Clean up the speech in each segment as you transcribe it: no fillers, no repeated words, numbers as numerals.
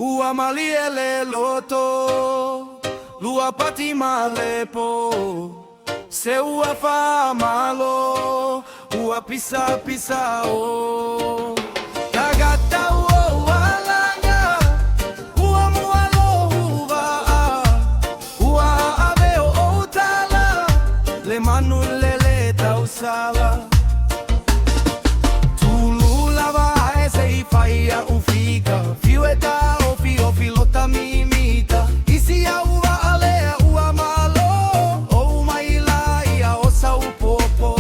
Ua maliele loto, lua pati malepo. Se ua fa malo, ua pisa pisa o. Tagata o alanga, ua mualo uva. Ua ave o tala, le manu lele tausala. Tulu lava ese faia ufica, fiueta ofi lota mimita. Isi a ua alea ua malo, o maila ia osa upopo.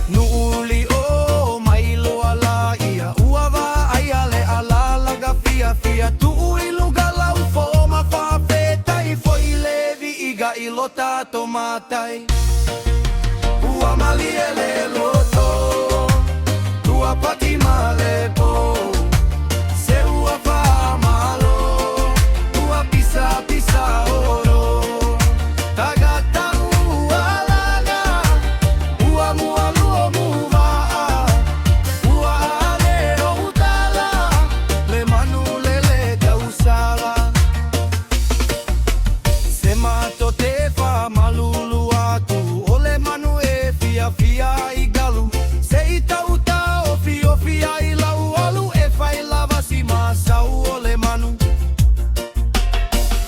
Nuuli o mailo ala ia ua va aiale ala laga fia. Tu iluga lau foma fa feta I foi levi iga ilota tomatai. Ua maliele loto, tua pati malepo. Se ua fa malo, ua pisa pisa oro. Tagata ua laga, ua mualu muva. Ua ale o tala, le manu lele tausala. Se mato te fa malulu atu, ole manu e fia I galu. Se itauta ofi ai lau alu e fai lava si masau ole manu.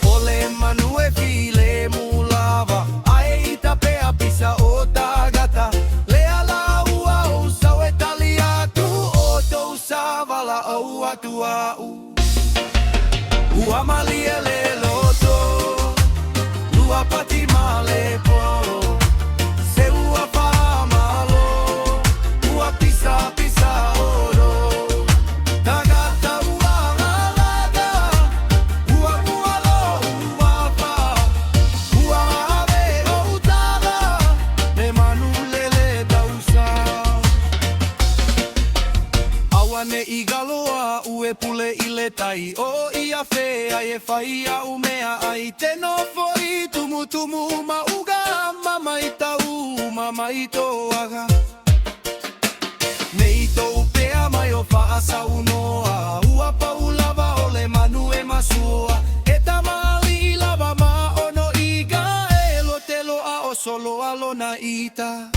Ole manu e file mulava, ae itapea pisa o tagata. Lea la ua o sau e taliatu, o tou savala au atu au. Ua maliele loto, lua pati malepo. Se ua fa malo, ua pisa pisa oro. Tagata ua alaga, ua mualo ua fa. Ua ave o tala, le manu lele tausa. Awane I galoa ue pule I le tai. O ia fea e faia umea ai te no foi tumu ma uga mama I tau mama I toaga. Nei tou pea mai o faasa unoa. Ua paulava ole manu e masua. E tamali lava ma ono iga. E lo telo a o solo alona ita.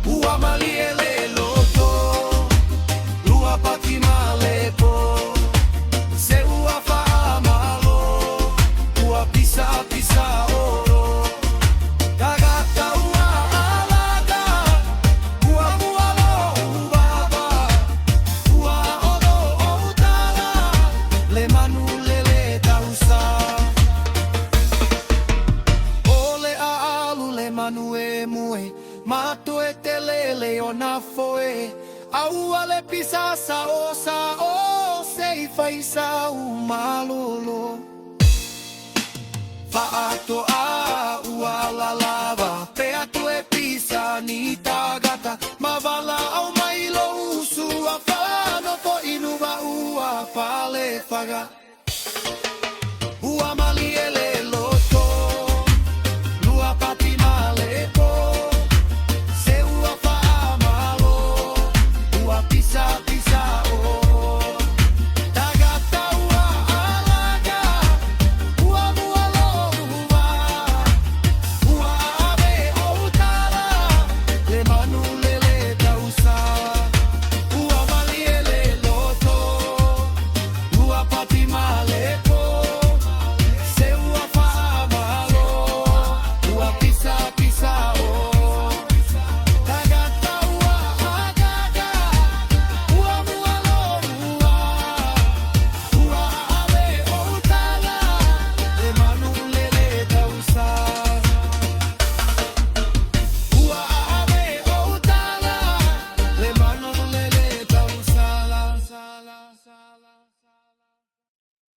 Ua maliele loto, lua pati malepo. Se ua fa malo, ua pisa pisa oro. Tagata ua alaga, ua mualo uvava. Ua ono o tala, le manu lele tausa. Ole a alu le manu e mue, mato e te lele o na foe. Aua le pisa sa o sei fai sa malolo. Faato a ua la lava, pea tu e pisa ni tagata. Ma vala au mailo usu a fa no fo inuva ua pale faga.